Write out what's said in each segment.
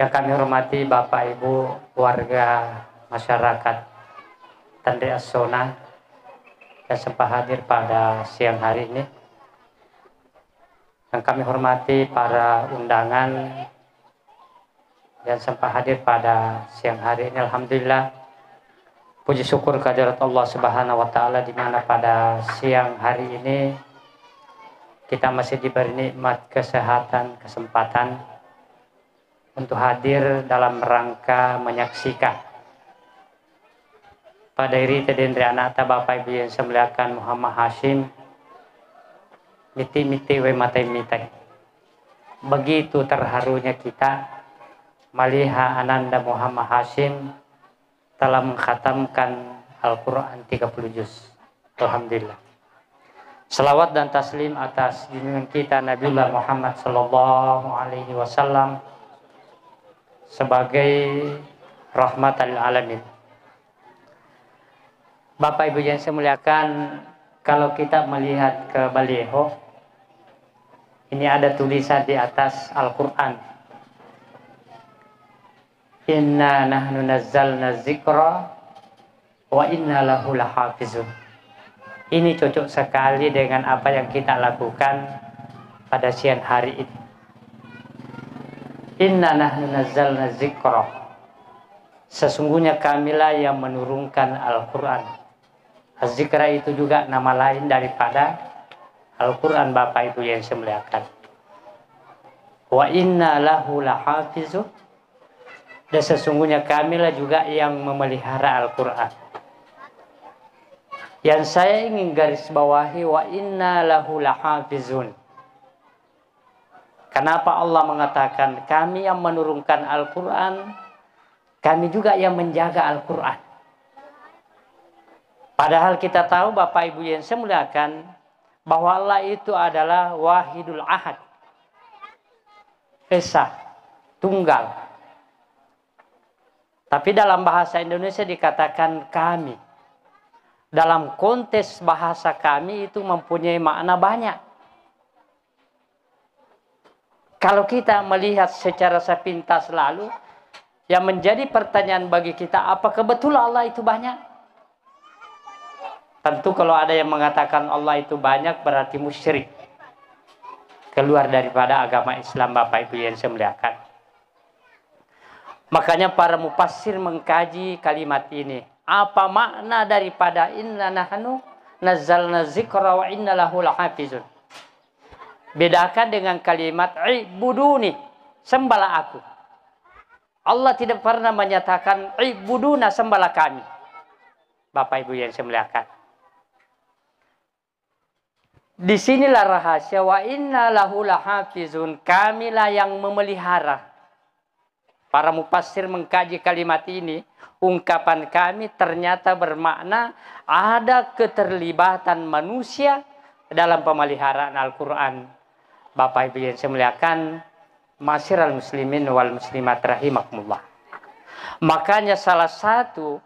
Yang kami hormati Bapak Ibu warga masyarakat Tande Asona yang sempat hadir pada siang hari ini. Yang kami hormati para undangan yang sempat hadir pada siang hari ini. Alhamdulillah, puji syukur kehadirat Allah Subhanahu wa taala di mana pada siang hari ini kita masih diberi nikmat kesehatan, kesempatan untuk hadir dalam rangka menyaksikan pada hari tedendri anak Bapak Ibu yang saya muliakan Muhammad Hashim miti we matai mitai. Begitu terharunya kita melihat Ananda Muhammad Hashim telah mengkhatamkan Al-Quran 30 juz. Alhamdulillah. Salawat dan taslim atas junjungan kita Nabiullah Muhammad sallallahu alaihi wasallam sebagai rahmatan lil alamin. Bapak Ibu yang saya muliakan, kalau kita melihat ke baliho, ini ada tulisan di atas Al-Quran. Inna nahnu nazzalna dzikra wa inna lahu lahafizun. Ini cocok sekali dengan apa yang kita lakukan pada siang hari ini. Inna nahnu nazzalna dzikra. Sesungguhnya kamilah yang menurunkan Al-Quran. Az-Zikra itu juga nama lain daripada Al-Quran Bapak Ibu yang saya muliakan. Wa inna lahu lahafizun. Dan sesungguhnya kamilah juga yang memelihara Al-Quran. Yang saya ingin garis bawahi, wa inna lahu lahafizun. Kenapa Allah mengatakan kami yang menurunkan Al-Quran, kami juga yang menjaga Al-Quran. Padahal kita tahu Bapak Ibu yang saya muliakan, bahwa Allah itu adalah wahidul ahad. Esa, tunggal. Tapi dalam bahasa Indonesia dikatakan kami. Dalam konteks bahasa kami itu mempunyai makna banyak. Kalau kita melihat secara sepintas lalu, yang menjadi pertanyaan bagi kita, apakah betul Allah itu banyak? Tentu kalau ada yang mengatakan Allah itu banyak berarti musyrik. Keluar daripada agama Islam Bapak Ibu yang saya muliakan. Makanya para mufassir mengkaji kalimat ini. Apa makna daripada inna nahnu nazzalna dzikra wa inna lahu lahafizun? Bedakan dengan kalimat ibuduni, sembahlah aku. Allah tidak pernah menyatakan ibuduna, sembahlah kami. Bapak Ibu yang saya muliakan. Disinilah rahasia wa inna lahu lahafizun, kamilah yang memelihara. Para mufassir mengkaji kalimat ini, ungkapan kami ternyata bermakna ada keterlibatan manusia dalam pemeliharaan Al-Quran. Bapak Ibu yang saya muliakan, masyiral muslimin wal muslimat rahimakumullah. Makanya salah satu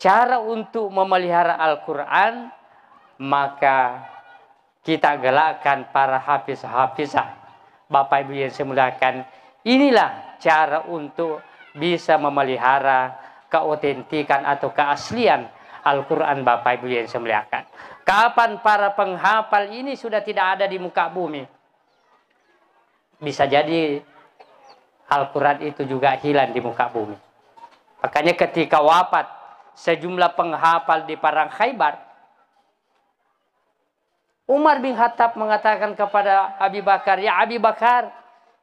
cara untuk memelihara Al-Quran, maka kita galakkan para hafiz-hafizah. Bapak Ibu yang saya muliakan, inilah cara untuk bisa memelihara keautentikan atau keaslian Al-Quran Bapak Ibu yang saya muliakan. Kapan para penghafal ini sudah tidak ada di muka bumi, bisa jadi Al-Quran itu juga hilang di muka bumi. Makanya ketika wafat sejumlah penghafal di Perang Khaybar, Umar bin Khattab mengatakan kepada Abi Bakar, ya Abi Bakar,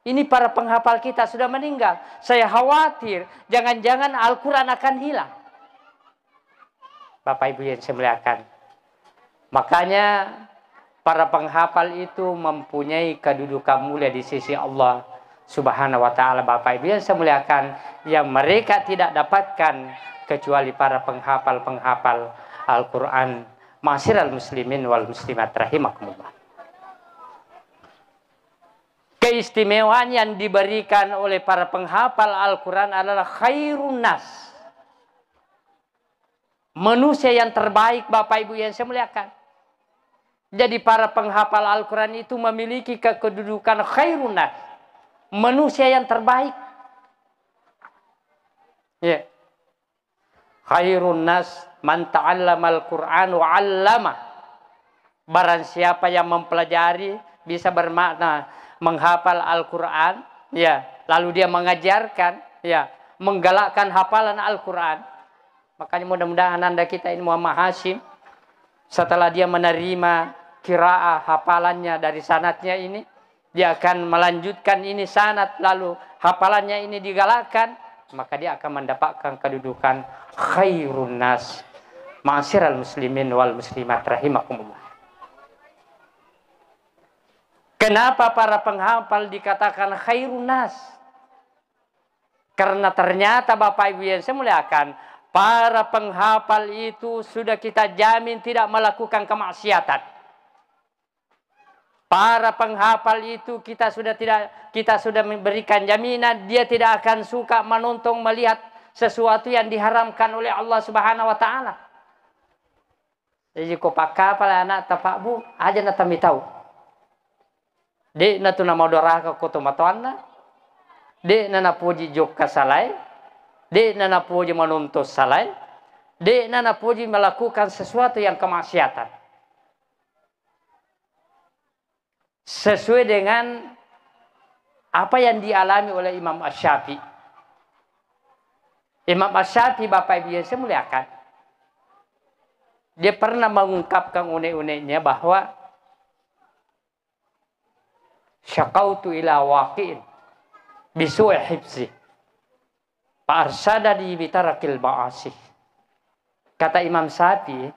ini para penghafal kita sudah meninggal. Saya khawatir jangan-jangan Al-Quran akan hilang. Bapak Ibu yang saya muliakan. Makanya para penghafal itu mempunyai kedudukan mulia di sisi Allah Subhanahu wa taala. Bapak Ibu yang saya muliakan, yang mereka tidak dapatkan kecuali para penghafal-penghafal Al-Quran. Masyiral muslimin wal muslimat rahimakumullah. Keistimewaan yang diberikan oleh para penghafal Al-Quran adalah khairun nas. Manusia yang terbaik Bapak Ibu yang saya muliakan. Jadi para penghafal Al-Quran itu memiliki kedudukan khairun nas. Manusia yang terbaik. Ya. Khairun nas man ta'allamal Qur'an wa 'allama. Barang siapa yang mempelajari bisa bermakna menghafal Al-Qur'an, ya, lalu dia mengajarkan, ya, menggalakkan hafalan Al-Qur'an. Makanya mudah-mudahan anda kita ini Muhammad Hashim setelah dia menerima qiraah hafalannya dari sanadnya ini, dia akan melanjutkan ini sanad lalu hafalannya ini digalakkan, maka dia akan mendapatkan kedudukan khairun nas. Ma'asyiral muslimin wal muslimat rahimakumullah. Kenapa para penghafal dikatakan khairun nas? Karena ternyata Bapak Ibu yang saya muliakan, para penghafal itu sudah kita jamin tidak melakukan kemaksiatan. Para penghafal itu kita sudah memberikan jaminan dia tidak akan suka menonton melihat sesuatu yang diharamkan oleh Allah Subhanahu wa taala. Jadi kau pakai pala anak tapak bu aja nak tami tahu. Dek na tu nama doraka ko tomatuanna. Dek na puji jok kasalai. Dek na puji menuntus salai. Dek na puji melakukan sesuatu yang kemaksiatan. Sesuai dengan apa yang dialami oleh Imam Asy-Syafi'i. Imam Asy-Syafi'i Bapak Ibu yang saya muliakan, dia pernah mengungkapkan unek-uneknya bahwa syaqautu ila waqi'in bisu'i hifzi fa arsyadani bitarakil ma'asi. Kata Imam Syafi'i,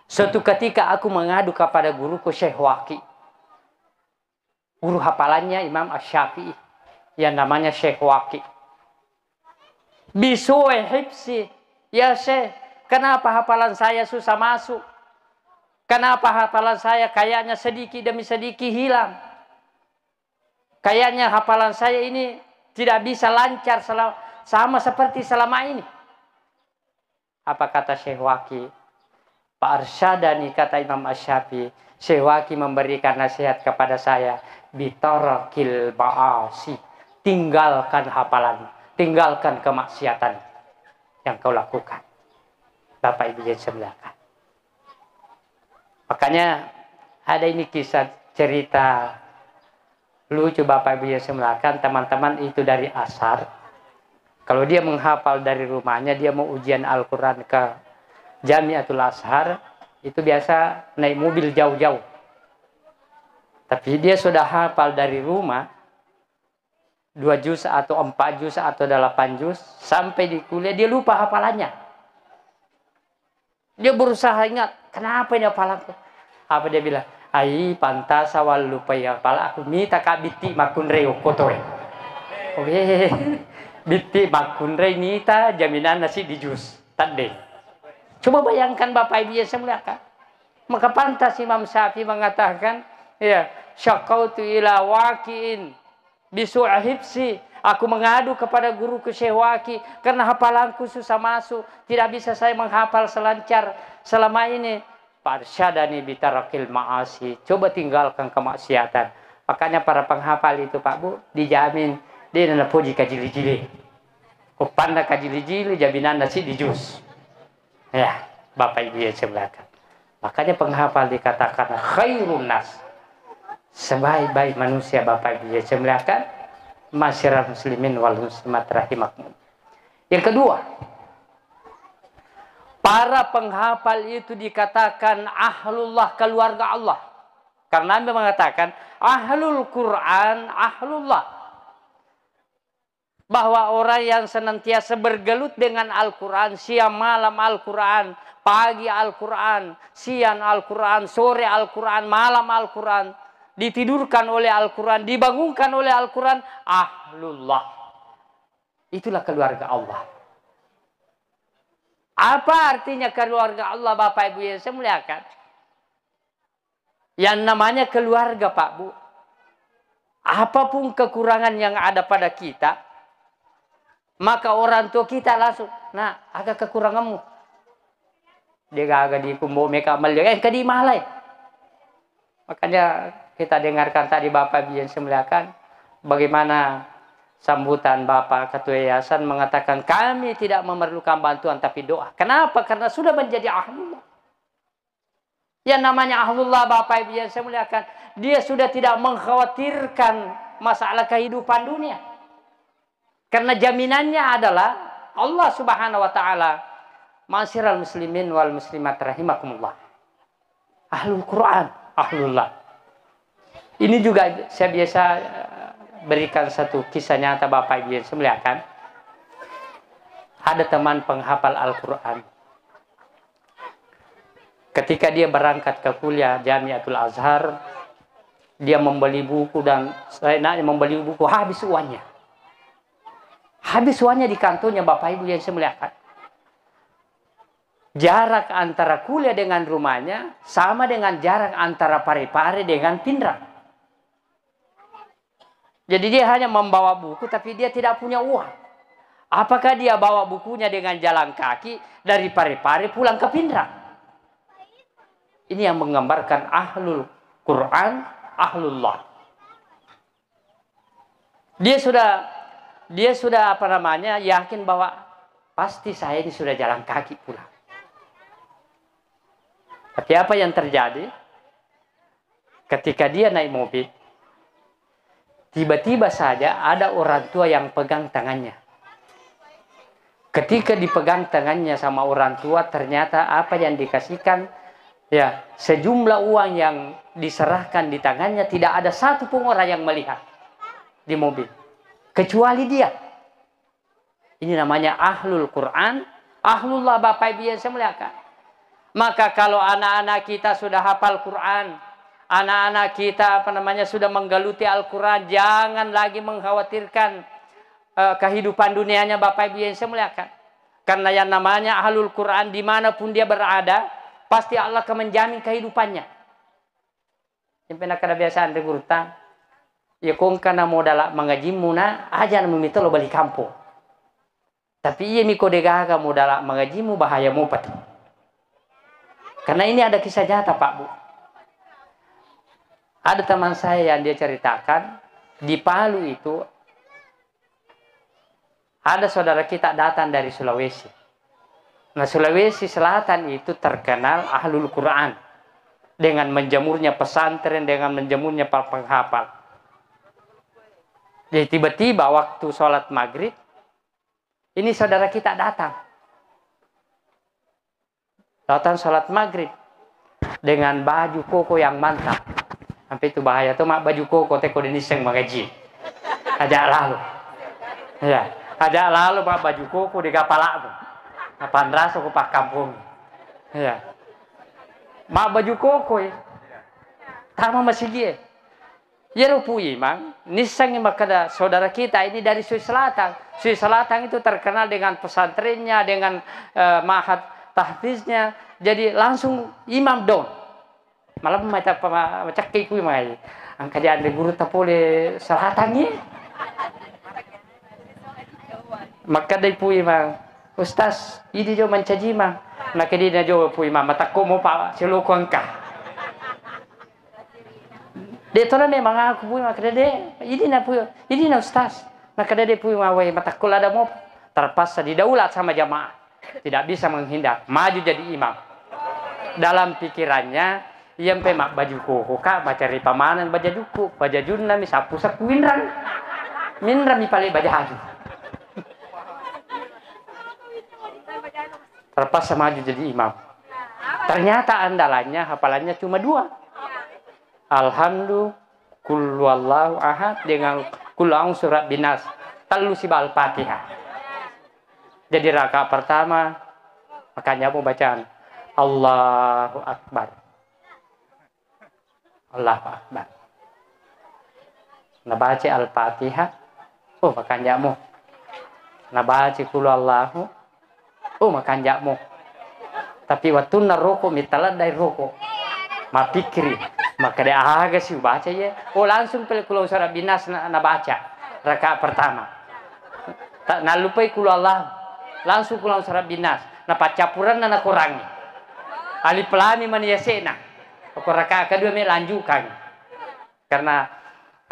suatu ketika aku mengadu kepada guruku Syekh Waqi', guru hafalannya Imam Asy-Syafi'i yang namanya Syekh Waqi'. Bisu'i hifzi, ya Syekh, kenapa hafalan saya susah masuk? Kenapa hafalan saya kayaknya sedikit demi sedikit hilang? Kayaknya hafalan saya ini tidak bisa lancar sama seperti selama ini. Apa kata Syekh Waqi'? Pak Arsyadani, kata Imam Asy-Syafi'i, Syekh Waqi' memberikan nasihat kepada saya, bitarakil ma'asi, tinggalkan hafalan, tinggalkan kemaksiatan yang kau lakukan. Bapak Ibu yang semuliakan. Makanya ada ini kisah cerita lucu Bapak Ibu yang semuliakan, teman-teman itu dari Ashar. Kalau dia menghafal dari rumahnya, dia mau ujian Al-Quran ke Jamiatul Ashar, itu biasa naik mobil jauh-jauh. Tapi dia sudah hafal dari rumah 2 juz atau 4 juz atau 8 juz, sampai di kuliah dia lupa hafalannya. Dia berusaha ingat, kenapa ini hafalanku? Apa dia bilang? Ai pantas awal lupa ya pala aku minta kak biti makun reo kotoe. Oke. Biti makun re nita jaminan nasi di jus tadi. Coba bayangkan Bapak Ibu yang saya muliakan. Maka pantas Imam Syafi'i mengatakan, ya, syaqautu ila waqi'in bisu'i hifzi. Aku mengadu kepada guruku Syekh Waqi' karena hafalanku susah masuk, tidak bisa saya menghafal selancar selama ini. Farsyadani bitarakil ma'asi, coba tinggalkan kemaksiatan. Makanya para penghafal itu Pak Bu dijamin dia nana puji kajili-jili. Kupanda kajili-jili jaminan nasi di jus. Ya, Bapak Ibu yang sebelahkan. Makanya penghafal dikatakan khairun nas, sebaik-baik manusia Bapak Ibu yang sebelahkan. Masyarakat muslimin wal muslimat rahimakum. Yang kedua, para penghafal itu dikatakan ahlullah, keluarga Allah. Karena Nabi mengatakan ahlul Quran ahlullah. Bahwa orang yang senantiasa bergelut dengan Al-Quran, siang malam Al-Quran, pagi Al-Quran, siang Al-Quran, sore Al-Quran, malam Al-Quran, ditidurkan oleh Al-Quran, dibangunkan oleh Al-Quran, ahlullah. Itulah keluarga Allah. Apa artinya keluarga Allah Bapak Ibu yang saya muliakan? Yang namanya keluarga Pak Bu, apapun kekurangan yang ada pada kita, maka orang tua kita langsung, nah agak kekuranganmu. Dia agak dikumbu mereka melihat, ke di malai. Makanya kita dengarkan tadi Bapak Ibu yang saya muliakan, bagaimana sambutan Bapak Ketua Yayasan mengatakan kami tidak memerlukan bantuan tapi doa. Kenapa? Karena sudah menjadi ahlullah. Yang namanya ahlullah Bapak Ibu yang saya muliakan, dia sudah tidak mengkhawatirkan masalah kehidupan dunia. Karena jaminannya adalah Allah Subhanahu wa taala. Ma'asyiral muslimin wal muslimat rahimakumullah. Ahlul Quran, ahlullah. Ini juga saya biasa berikan satu kisah nyata Bapak Ibu yang saya muliakan. Ada teman penghafal Al-Quran. Ketika dia berangkat ke kuliah Jamiatul Azhar, dia membeli buku dan saya membeli buku habis uangnya. Habis uangnya di kantongnya Bapak Ibu yang saya muliakan. Jarak antara kuliah dengan rumahnya sama dengan jarak antara Parepare dengan Pindrang. Jadi dia hanya membawa buku tapi dia tidak punya uang. Apakah dia bawa bukunya dengan jalan kaki dari Parepare pulang ke Pindrang? Ini yang menggambarkan ahlul Quran, ahlullah. Dia sudah yakin bahwa pasti saya ini sudah jalan kaki pulang. Tapi apa yang terjadi? Ketika dia naik mobil, tiba-tiba saja ada orang tua yang pegang tangannya. Ketika dipegang tangannya sama orang tua, ternyata apa yang dikasihkan, ya sejumlah uang yang diserahkan di tangannya, tidak ada satu pun orang yang melihat di mobil. Kecuali dia. Ini namanya ahlul Quran, ahlullah Bapak Ibu yang saya muliakan. Maka kalau anak-anak kita sudah hafal Quran, anak-anak kita sudah menggeluti Al-Quran, jangan lagi mengkhawatirkan kehidupan dunianya Bapak Ibu yang saya muliakan. Karena yang namanya ahlul Quran dimanapun dia berada, pasti Allah akan menjamin kehidupannya. Yang pernah kebiasaan regurta, ya kong kana modal mengaji muna aja memito lo balik kampung. Tapi iya miko degaga modal mengajimu bahaya mupat. Karena ini ada kisah nyata Pak Bu. Ada teman saya yang dia ceritakan, di Palu itu ada saudara kita datang dari Sulawesi. Nah Sulawesi Selatan itu terkenal ahlul Quran. Dengan menjamurnya pesantren, dengan menjamurnya penghafal. Jadi tiba-tiba waktu sholat maghrib, ini saudara kita datang. Datang sholat maghrib dengan baju koko yang mantap. Sampai itu bahaya tuh mak baju koko teko deniseng mengaji. Ajak lalu. Ya, ajak lalu mak baju koko di kapala tuh. Apaan rasa ko pak kampung. Ya. Mak baju koko ya. Tama masih dia. Ya rupui mang, nisang makada saudara kita ini dari Sulawesi Selatan. Sulawesi Selatan itu terkenal dengan pesantrennya, dengan mahat tahfiznya, jadi langsung imam dong. Malah macam kiku mai. Angka dia ada guru tapole selatannya. Maka dia pui mang, Ustaz, ini jo mencaji mang. Maka dia jo pui mang, mata ko mo pa siloko angka. Dia tu memang aku pui maka dia, ini na Ustaz. Maka dia pui mawai mata ko ada mo terpaksa didaulat sama jamaah. Tidak bisa menghindar, maju jadi imam. Dalam pikirannya, yang pemak baju koko kak, baca ripa manan, baca juku, baca junna, misapu sapu minran mi paling baca haju. Terpaksa maju jadi imam. Ternyata andalannya, hafalannya cuma 2. Alhamdulillah, kul wallahu ahad dengan kul surat binas, talu sibal Fatihah. Jadi rakaat pertama, makanya mau bacaan Allahu Akbar. Allahu Akbar. Nabaca Al-Fatihah. Oh, makanya mau. Nabaca Qul Allahu. Oh, makanya mau. Tapi waktu naroko mitalat dari roko. Mapikri. Maka dia agak sih baca ya. Oh, langsung pilih Qul surat binas nabaca. Rakaat pertama. Tak nalupai Qul Allahu. Langsung pulang surat binas. Nah pacapuran na kurangi. Ali pelami maniasena. Rakaat kedua me lanjutkan. Karena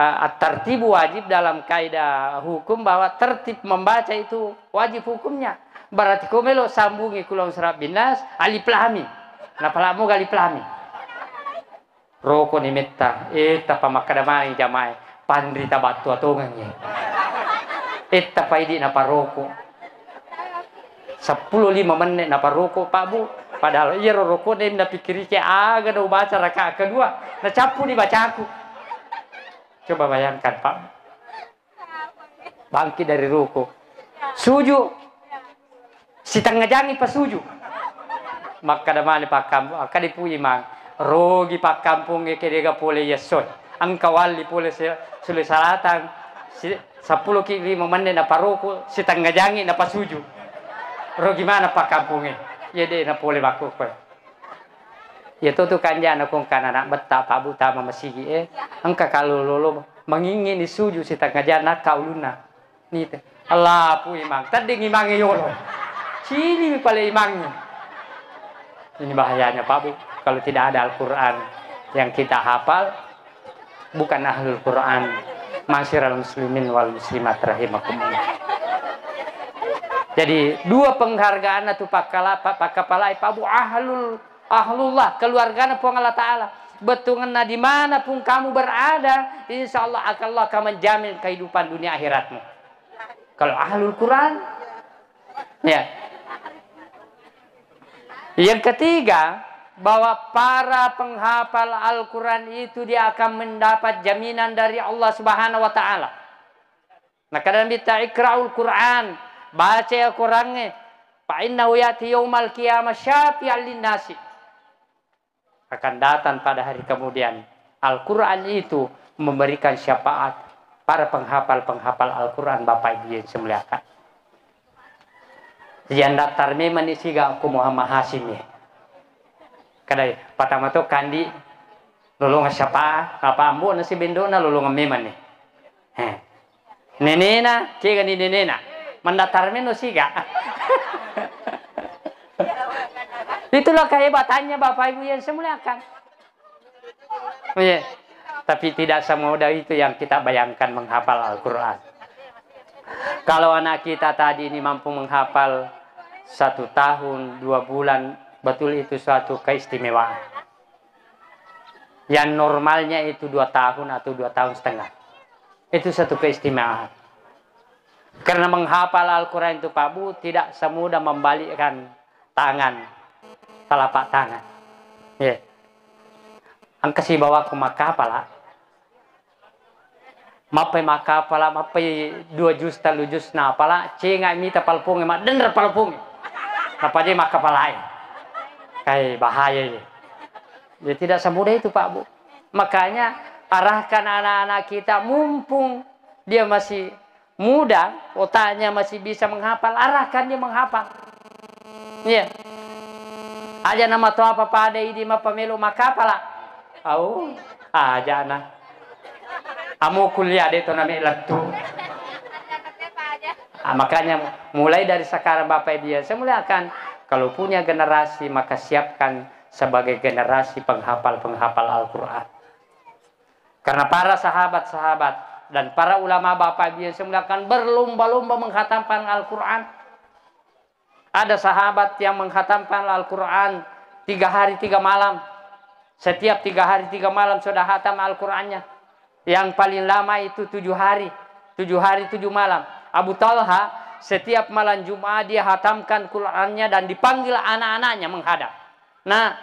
At-tartibu wajib dalam kaidah hukum bahwa tertib membaca itu wajib hukumnya. Berarti komelo sambungi kulon surat binas alif lam mim. Napalamu alif lam mim. Roko ni metta eta pamakadamai jamai pandrita batu atongannya. Eta paidi napa roko. 10-5 menit napa roko Pak Bu. Padahal iya roko dem na pikiri ke aga do baca rakaat kedua. Na capu dibaca aku. Coba bayangkan Pak. Bangkit dari ruku. Sujud. Si tengah jangi pas sujud. Maka damani Pak kampung. Aka dipuji mang. Rogi Pak kampung ke dega pole yesot. Angka wali pole sulit salatan. 10-5 menit na paruku. Si tengah jangi na pas sujud. Rogi mana Pak kampungnya. Ya deh na pole baku ko. Ya tu kanjana kong anak beta Pak Bu tama masigi angka kalau lolo mengingin disuju si tengah jana kauluna ni teh Allah pu imang tadi ngimang yolo cili pale imangnya ini bahayanya Pak Bu kalau tidak ada Al-Qur'an yang kita hafal bukan ahlul Qur'an masyiral muslimin wal muslimat rahimakumullah. Jadi dua penghargaan itu Pak Kapalai Pak Bu ahlullah keluarganya pun Allah Ta'ala betulnya di mana pun kamu berada insya Allah Allah akan menjamin kehidupan dunia akhiratmu kalau ahlul Quran ya. Yang ketiga bahwa para penghafal Al-Quran itu dia akan mendapat jaminan dari Allah Subhanahu Wa Ta'ala. Nah kadang kita ikra'ul Quran baca Al-Qurannya fa innahu ya'ti yaumal qiyamah syafi'an lin-nasi akan datang pada hari kemudian. Al-Quran itu memberikan syafaat para penghafal Al-Quran Bapak Ibu yang semuliakan. Yang daftar memang isi gak aku Muhammad Hasim ya. Kadai pertama tu kandi lolong syafaat apa ambu nasi bendona lolong memang nih. Nenena kira ni nenena mendaftar memang isi gak. Itulah kehebatannya Bapak Ibu yang semuliakan. Oh, yeah. Tapi tidak semudah itu yang kita bayangkan menghafal Al-Quran. Kalau anak kita tadi ini mampu menghafal 1 tahun, 2 bulan, betul itu suatu keistimewaan. Yang normalnya itu 2 tahun atau 2 tahun setengah. Itu satu keistimewaan. Karena menghafal Al-Quran itu Pak Bu tidak semudah membalikkan tangan. Telapak tangan. Ya. Ang kasi bawa ko makapala. Mapay makapala, mapay 2 jus 3 jus na pala. Cenga mita palpung ma dender palpung. Napadi makapalay. Kay bahaya. Ya tidak semudah itu Pak Bu. Makanya arahkan anak-anak kita mumpung dia masih muda, otaknya masih bisa menghafal, arahkan dia menghafal. Iya. Aja nama to apa pada ini mah pemilu makapala. Au, aja na. Amu kuliah deh to nami latu. Makanya mulai dari sekarang Bapak Ibu saya muliakan kalau punya generasi maka siapkan sebagai generasi penghafal Al-Qur'an. Karena para sahabat-sahabat dan para ulama Bapak Ibu saya muliakan berlomba-lomba menghatamkan Al-Qur'an. Ada sahabat yang menghatamkan Al-Quran 3 hari 3 malam. Setiap 3 hari 3 malam sudah hatam Al-Qurannya. Yang paling lama itu 7 hari. 7 hari 7 malam. Abu Talha setiap malam Jumat dia hatamkan Qurannya dan dipanggil anak-anaknya menghadap. Nah,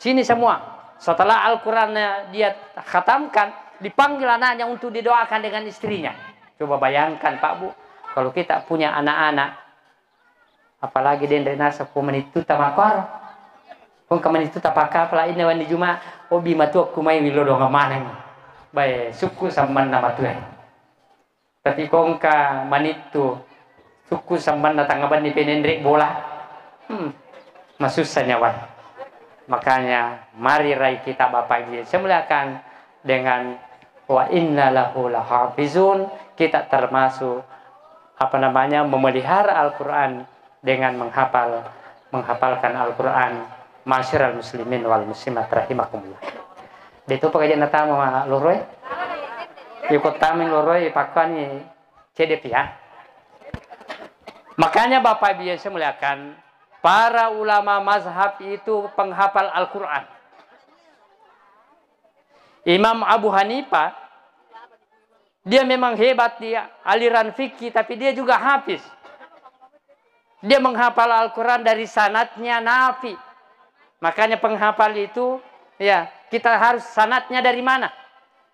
sini semua. Setelah Al-Qurannya dia hatamkan, dipanggil anaknya untuk didoakan dengan istrinya. Coba bayangkan Pak Bu, kalau kita punya anak-anak, apalagi dari nasa komenitu tamakar kung kamenitu tapaka pala ini wani juma obi matu aku mai wilodo ngamana ni bae suku samban nama tuai tapi kung ka manitu suku samban na tangaban ni penendrik bola masusah nyawa. Makanya mari rai kita Bapak Ibu semuliakan dengan wa inna lahu lahafizun, kita termasuk memelihara Al-Quran dengan menghafalkan Al-Quran. Masyiral muslimin wal muslimat rahimakumullah. Dito pa kaya natama mga loroy. Ikut tamin loroi pakani cedep ya. Makanya Bapak Ibu yang saya muliakan, para ulama mazhab itu penghafal Al-Quran. Imam Abu Hanifah, dia memang hebat di aliran fikih, tapi dia juga hafiz. Dia menghafal Al-Quran dari sanadnya Nafi. Makanya penghafal itu, ya kita harus sanadnya dari mana?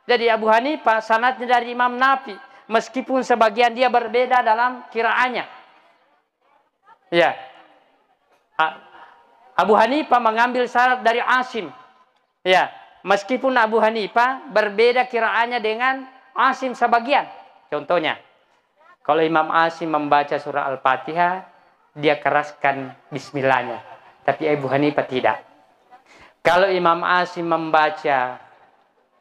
Jadi Abu Hanifah sanadnya dari Imam Nafi, meskipun sebagian dia berbeda dalam kiraannya. Ya, Abu Hanifah mengambil sanad dari Asim. Ya, meskipun Abu Hanifah berbeda kiraannya dengan Asim sebagian. Contohnya, kalau Imam Asim membaca surah Al-Fatihah, dia keraskan bismillahnya. Tapi Abu Hanifah tidak. Kalau Imam Asim membaca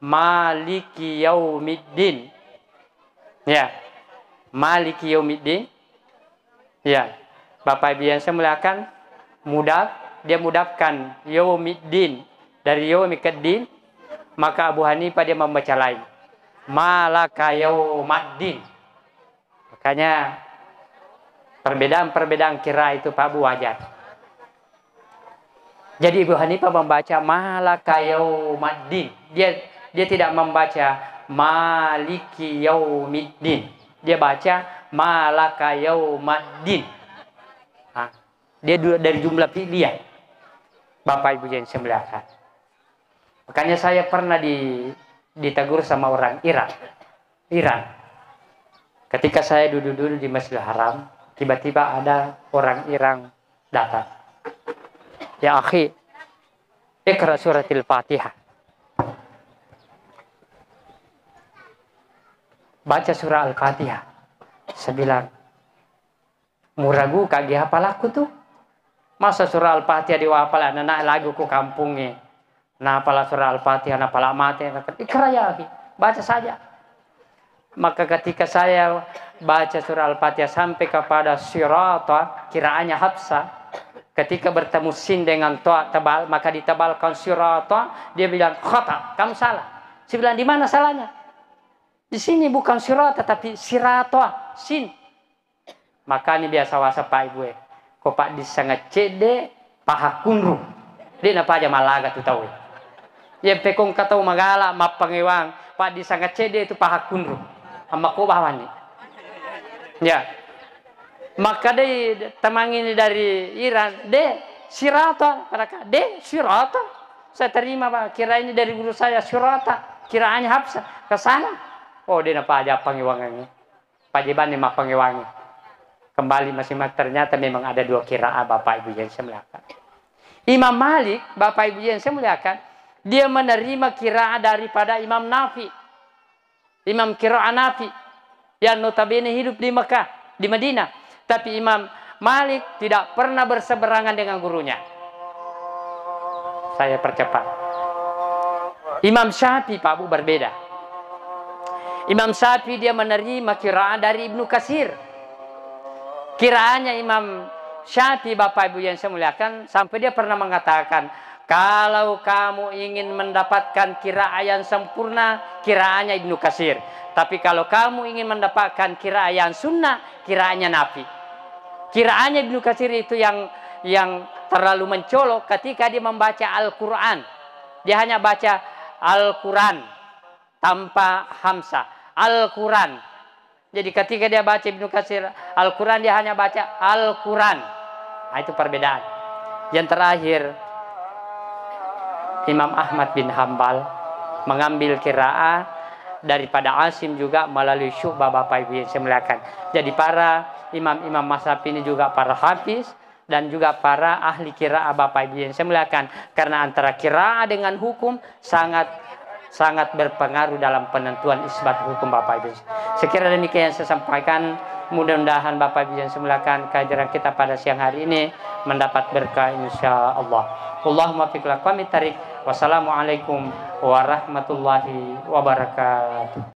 Maliki Yaumiddin, ya, Maliki Yaumiddin, ya, Bapak Ibu yang saya muliakan, dia mudafkan Yaumiddin dari Yaumikuddin, maka Abu Hanifah dia membaca lain, Malaka Yaumaddin. Makanya perbedaan kira itu Pak Bu wajar. Jadi Abu Hanifah membaca Malaka Yaumaddin. Dia tidak membaca Maliki Yaumiddin. Dia baca Malaka Yaumaddin. Nah, dia dari jumlah pilihan. Bapak Ibu yang saya muliakan. Makanya saya pernah ditegur sama orang Iran. Ketika saya duduk-duduk di Masjidil Haram, tiba-tiba ada orang Iran datang. Ya akhi, ikra suratil Fatihah. Baca surah Al-Fatihah. Saya bilang, muragu kagi hafal aku tuh. Masa surah Al-Fatihah diwafal anak lagu ku kampungnya. Nah pala surah Al-Fatihah, nah pala mati. Ikra ya akhi, baca saja. Maka ketika saya baca surah Al-Fatihah sampai kepada sirata, kiraannya Hafsah, ketika bertemu sin dengan toa tebal, maka ditebalkan sirata, dia bilang khata, kamu salah. Saya bilang, di mana salahnya? Di sini bukan sirata tapi sirata, sin. Maka ini biasa wasa Pak Ibu. Kok Pak disangat cede paha kunru. Dia napa aja malaga tu tahu. Ya pekong katau magala mapangewang, Pak disangat cede itu paha kunru. Ama ko bawan ni. Ya. Maka dia temang ini dari Iran, sirata, kata de sirata. Saya terima Pak, kira ini dari guru saya sirata, kiraannya Hafsah ke sana. Oh dia napa aja pangewangannya. Pajiban ni mapangewangi. Kembali masing-masing ternyata memang ada dua kiraat Bapak Ibu yang saya muliakan. Imam Malik, Bapak Ibu yang saya muliakan, dia menerima kiraat daripada Imam Nafi. Imam kiraat Nafi yang notabene hidup di Mekah, di Madinah. Tapi Imam Malik tidak pernah berseberangan dengan gurunya. Saya percepat. Imam Syafi'i Pak Bu berbeda. Imam Syafi'i dia menerima kiraat dari Ibnu Katsir. Kiraannya Imam Syafi'i Bapak Ibu yang saya muliakan, sampai dia pernah mengatakan, kalau kamu ingin mendapatkan kiraat yang sempurna, kiraannya Ibnu Katsir. Tapi kalau kamu ingin mendapatkan kiraat yang sunnah, kiraannya Nafi. Kiraannya Ibnu Katsir itu yang terlalu mencolok ketika dia membaca Al-Quran. Dia hanya baca Al-Quran tanpa hamzah. Al-Quran. Jadi ketika dia baca Ibnu Katsir Al-Quran, dia hanya baca Al-Quran. Nah, itu perbedaan. Yang terakhir, Imam Ahmad bin Hambal mengambil kiraat daripada Asim juga melalui Syu'bah Bapak Ibu yang saya muliakan. Jadi para imam-imam mazhab ini juga para hafiz dan juga para ahli kiraat Bapak Ibu yang saya muliakan. Karena antara kiraat dengan hukum sangat berpengaruh dalam penentuan isbat hukum Bapak Ibu. Sekira demikian yang saya sampaikan. Mudah-mudahan Bapak Ibu yang saya muliakan, kehadiran kita pada siang hari ini mendapat berkah insyaallah. Allahumma fiq laqami tarik. Wassalamualaikum warahmatullahi wabarakatuh.